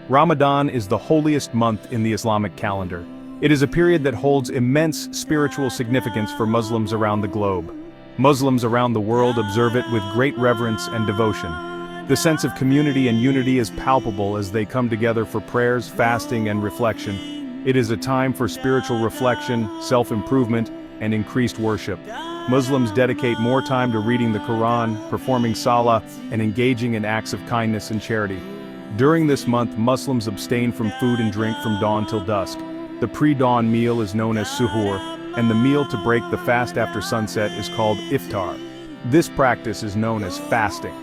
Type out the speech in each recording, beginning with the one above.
Ramadan is the holiest month in the Islamic calendar. It is a period that holds immense spiritual significance for Muslims around the globe. Muslims around the world observe it with great reverence and devotion. The sense of community and unity is palpable as they come together for prayers, fasting, and reflection. It is a time for spiritual reflection, self-improvement, and increased worship. Muslims dedicate more time to reading the Quran, performing salah, and engaging in acts of kindness and charity. During this month, Muslims abstain from food and drink from dawn till dusk. The pre-dawn meal is known as suhoor, and the meal to break the fast after sunset is called iftar. This practice is known as fasting.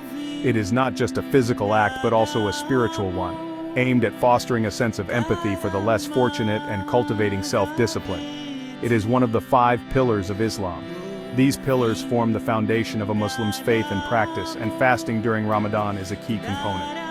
It is not just a physical act but also a spiritual one, aimed at fostering a sense of empathy for the less fortunate and cultivating self-discipline. It is one of the 5 pillars of Islam. These pillars form the foundation of a Muslim's faith and practice, and fasting during Ramadan is a key component.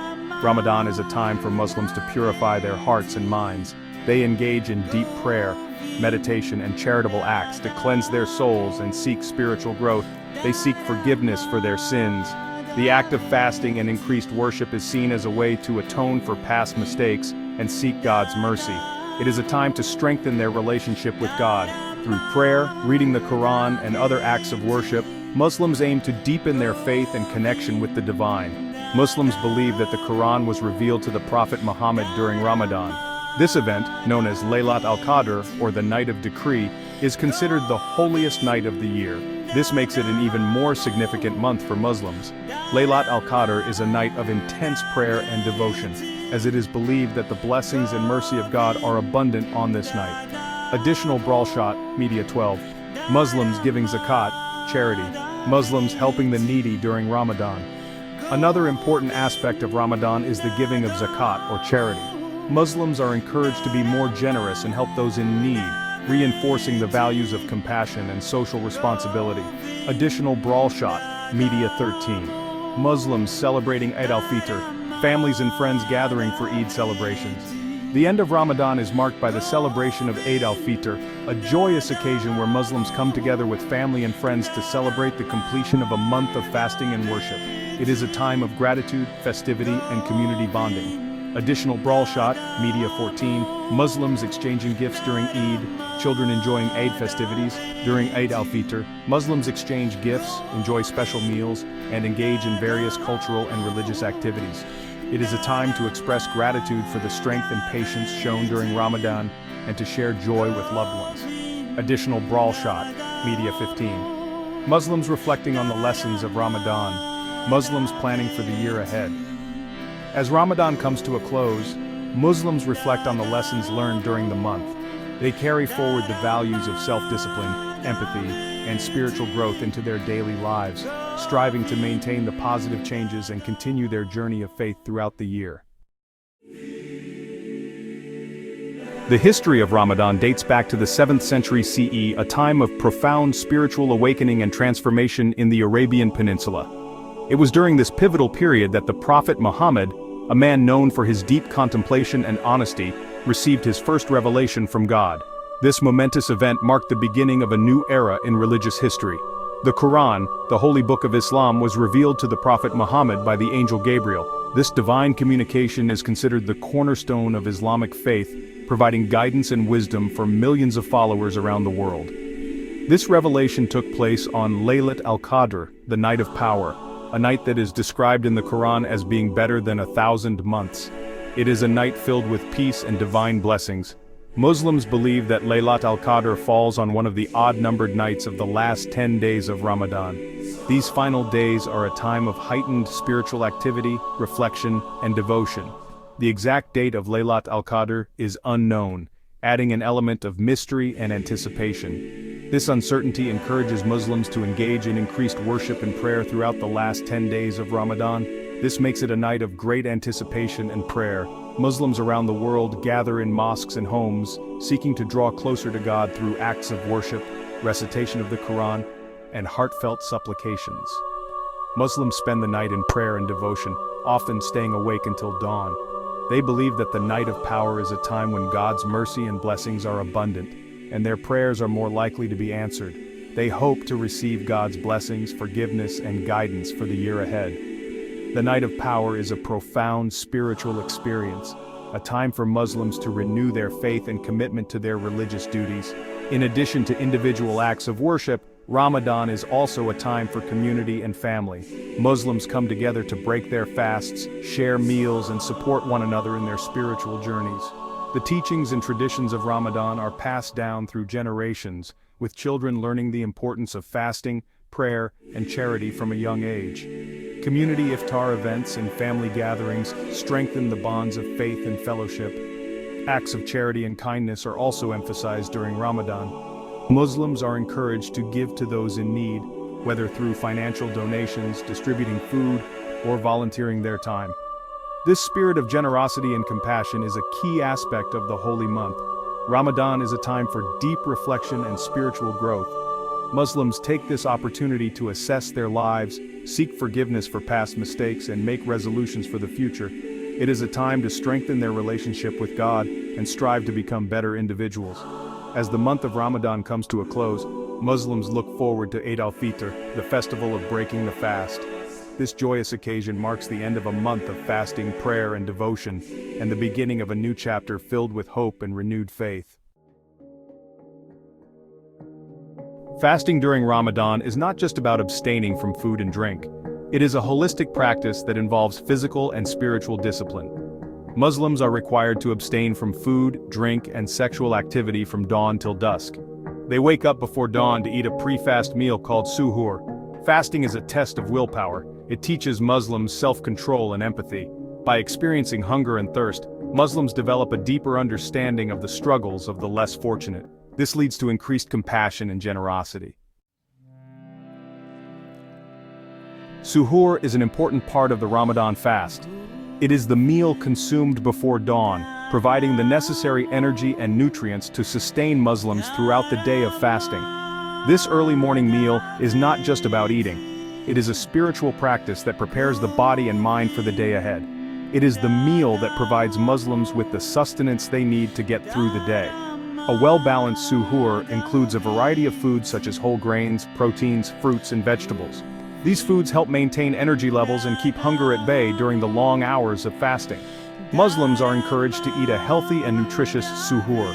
Ramadan is a time for Muslims to purify their hearts and minds. They engage in deep prayer, meditation, and charitable acts to cleanse their souls and seek spiritual growth. They seek forgiveness for their sins. The act of fasting and increased worship is seen as a way to atone for past mistakes and seek God's mercy. It is a time to strengthen their relationship with God. Through prayer, reading the Quran, and other acts of worship, Muslims aim to deepen their faith and connection with the divine. Muslims believe that the Quran was revealed to the Prophet Muhammad during Ramadan. This event, known as Laylat al-Qadr, or the Night of Decree, is considered the holiest night of the year. This makes it an even more significant month for Muslims. Laylat al-Qadr is a night of intense prayer and devotion, as it is believed that the blessings and mercy of God are abundant on this night. Additional brawl shot, Media 12. Muslims giving zakat, charity. Muslims helping the needy during Ramadan. Another important aspect of Ramadan is the giving of zakat, or charity. Muslims are encouraged to be more generous and help those in need, reinforcing the values of compassion and social responsibility. Additional brawl shot, Media 13. Muslims celebrating Eid al-Fitr, families and friends gathering for Eid celebrations. The end of Ramadan is marked by the celebration of Eid al-Fitr, a joyous occasion where Muslims come together with family and friends to celebrate the completion of a month of fasting and worship. It is a time of gratitude, festivity, and community bonding. Additional brawl shot, Media 14, Muslims exchanging gifts during Eid, children enjoying Eid festivities. During Eid al-Fitr, Muslims exchange gifts, enjoy special meals, and engage in various cultural and religious activities. It is a time to express gratitude for the strength and patience shown during Ramadan and to share joy with loved ones. Additional brawl shot, Media 15. Muslims reflecting on the lessons of Ramadan. Muslims planning for the year ahead. As Ramadan comes to a close, Muslims reflect on the lessons learned during the month. They carry forward the values of self-discipline, empathy, and spiritual growth into their daily lives, striving to maintain the positive changes and continue their journey of faith throughout the year. The history of Ramadan dates back to the 7th century CE, a time of profound spiritual awakening and transformation in the Arabian Peninsula. It was during this pivotal period that the Prophet Muhammad, a man known for his deep contemplation and honesty, received his first revelation from God. This momentous event marked the beginning of a new era in religious history. The Quran, the holy book of Islam, was revealed to the Prophet Muhammad by the angel Gabriel. This divine communication is considered the cornerstone of Islamic faith, providing guidance and wisdom for millions of followers around the world. This revelation took place on Laylat al-Qadr, the night of power, a night that is described in the Quran as being better than 1,000 months. It is a night filled with peace and divine blessings. Muslims believe that Laylat al-Qadr falls on one of the odd-numbered nights of the last 10 days of Ramadan. These final days are a time of heightened spiritual activity, reflection, and devotion. The exact date of Laylat al-Qadr is unknown, adding an element of mystery and anticipation. This uncertainty encourages Muslims to engage in increased worship and prayer throughout the last 10 days of Ramadan. This makes it a night of great anticipation and prayer. Muslims around the world gather in mosques and homes, seeking to draw closer to God through acts of worship, recitation of the Quran, and heartfelt supplications. Muslims spend the night in prayer and devotion, often staying awake until dawn. They believe that the night of power is a time when God's mercy and blessings are abundant, and their prayers are more likely to be answered. They hope to receive God's blessings, forgiveness, and guidance for the year ahead. The night of power is a profound spiritual experience. a time for Muslims to renew their faith and commitment to their religious duties. In addition to individual acts of worship, Ramadan is also a time for community and family. Muslims come together to break their fasts, share meals, and support one another in their spiritual journeys. The teachings and traditions of Ramadan are passed down through generations, with children learning the importance of fasting, prayer, and charity from a young age. Community iftar events and family gatherings strengthen the bonds of faith and fellowship. Acts of charity and kindness are also emphasized during Ramadan. Muslims are encouraged to give to those in need, whether through financial donations, distributing food, or volunteering their time. This spirit of generosity and compassion is a key aspect of the holy month. Ramadan is a time for deep reflection and spiritual growth. Muslims take this opportunity to assess their lives, seek forgiveness for past mistakes, and make resolutions for the future. It is a time to strengthen their relationship with God and strive to become better individuals. As the month of Ramadan comes to a close, Muslims look forward to al-Fitr, the festival of breaking the fast. This joyous occasion marks the end of a month of fasting, prayer, and devotion, and the beginning of a new chapter filled with hope and renewed faith. Fasting during Ramadan is not just about abstaining from food and drink. It is a holistic practice that involves physical and spiritual discipline. Muslims are required to abstain from food, drink, and sexual activity from dawn till dusk. They wake up before dawn to eat a pre-fast meal called suhoor. Fasting is a test of willpower. It teaches Muslims self-control and empathy. By experiencing hunger and thirst, Muslims develop a deeper understanding of the struggles of the less fortunate. This leads to increased compassion and generosity. Suhoor is an important part of the Ramadan fast. It is the meal consumed before dawn, providing the necessary energy and nutrients to sustain Muslims throughout the day of fasting. This early morning meal is not just about eating. It is a spiritual practice that prepares the body and mind for the day ahead. It is the meal that provides Muslims with the sustenance they need to get through the day. A well-balanced suhoor includes a variety of foods such as whole grains, proteins, fruits, and vegetables. These foods help maintain energy levels and keep hunger at bay during the long hours of fasting. Muslims are encouraged to eat a healthy and nutritious suhoor.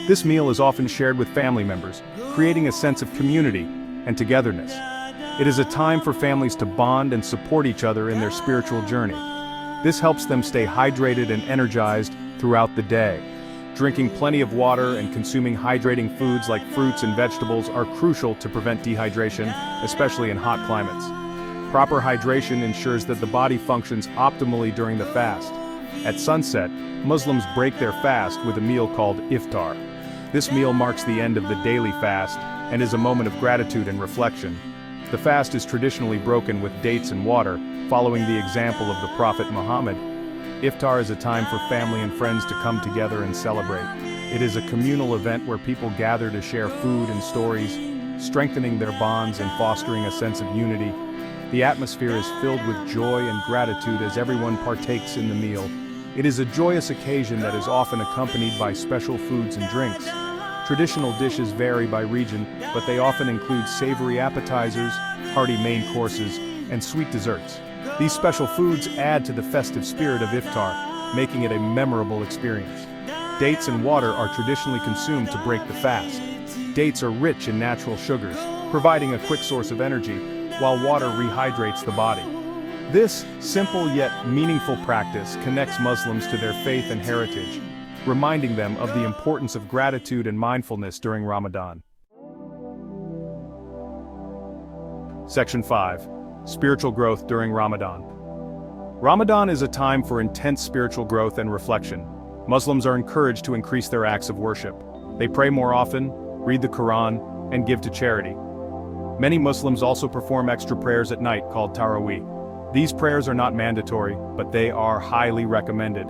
This meal is often shared with family members, creating a sense of community and togetherness. It is a time for families to bond and support each other in their spiritual journey. This helps them stay hydrated and energized throughout the day. Drinking plenty of water and consuming hydrating foods like fruits and vegetables are crucial to prevent dehydration, especially in hot climates. Proper hydration ensures that the body functions optimally during the fast. At sunset, Muslims break their fast with a meal called iftar. This meal marks the end of the daily fast and is a moment of gratitude and reflection. The fast is traditionally broken with dates and water, following the example of the Prophet Muhammad. Iftar is a time for family and friends to come together and celebrate. It is a communal event where people gather to share food and stories, strengthening their bonds and fostering a sense of unity. The atmosphere is filled with joy and gratitude as everyone partakes in the meal. It is a joyous occasion that is often accompanied by special foods and drinks. Traditional dishes vary by region, but they often include savory appetizers, hearty main courses, and sweet desserts. These special foods add to the festive spirit of iftar, making it a memorable experience. Dates and water are traditionally consumed to break the fast. Dates are rich in natural sugars, providing a quick source of energy, while water rehydrates the body. This simple yet meaningful practice connects Muslims to their faith and heritage, reminding them of the importance of gratitude and mindfulness during Ramadan. Section 5. Spiritual growth during Ramadan. Ramadan is a time for intense spiritual growth and reflection. Muslims are encouraged to increase their acts of worship. They pray more often, read the Quran, and give to charity. Many Muslims also perform extra prayers at night called Taraweeh. These prayers are not mandatory, but they are highly recommended.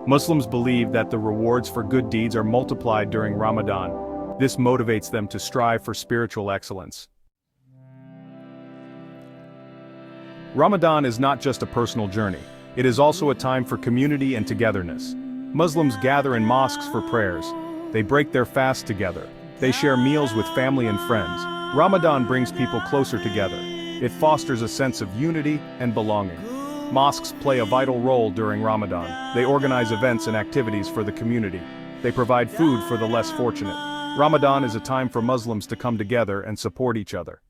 Muslims believe that the rewards for good deeds are multiplied during Ramadan. This motivates them to strive for spiritual excellence. Ramadan is not just a personal journey. It is also a time for community and togetherness. Muslims gather in mosques for prayers. They break their fast together. They share meals with family and friends. Ramadan brings people closer together. It fosters a sense of unity and belonging. Mosques play a vital role during Ramadan. They organize events and activities for the community. They provide food for the less fortunate. Ramadan is a time for Muslims to come together and support each other.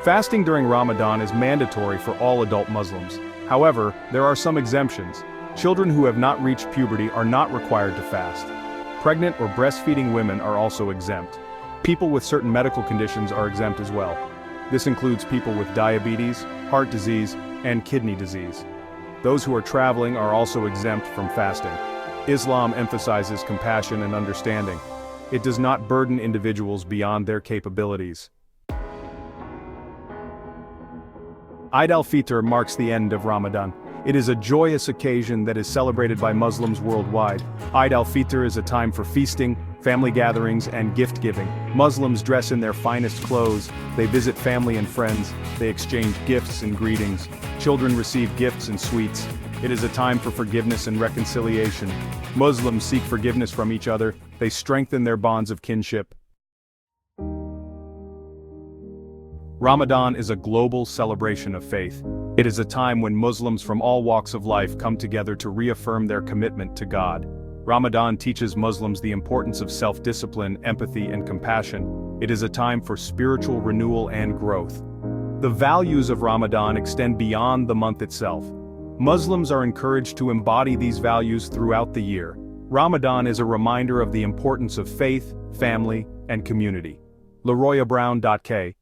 Fasting during Ramadan is mandatory for all adult Muslims. However, there are some exemptions. Children who have not reached puberty are not required to fast. Pregnant or breastfeeding women are also exempt. People with certain medical conditions are exempt as well. This includes people with diabetes, heart disease, and kidney disease. Those who are traveling are also exempt from fasting. Islam emphasizes compassion and understanding. It does not burden individuals beyond their capabilities. Eid al-Fitr marks the end of Ramadan. It is a joyous occasion that is celebrated by Muslims worldwide. Eid al-Fitr is a time for feasting, family gatherings, and gift-giving. Muslims dress in their finest clothes, they visit family and friends, they exchange gifts and greetings. Children receive gifts and sweets. It is a time for forgiveness and reconciliation. Muslims seek forgiveness from each other, they strengthen their bonds of kinship. Ramadan is a global celebration of faith. It is a time when Muslims from all walks of life come together to reaffirm their commitment to God. Ramadan teaches Muslims the importance of self-discipline, empathy, and compassion. It is a time for spiritual renewal and growth. The values of Ramadan extend beyond the month itself. Muslims are encouraged to embody these values throughout the year. Ramadan is a reminder of the importance of faith, family, and community. LeRoyabrown.k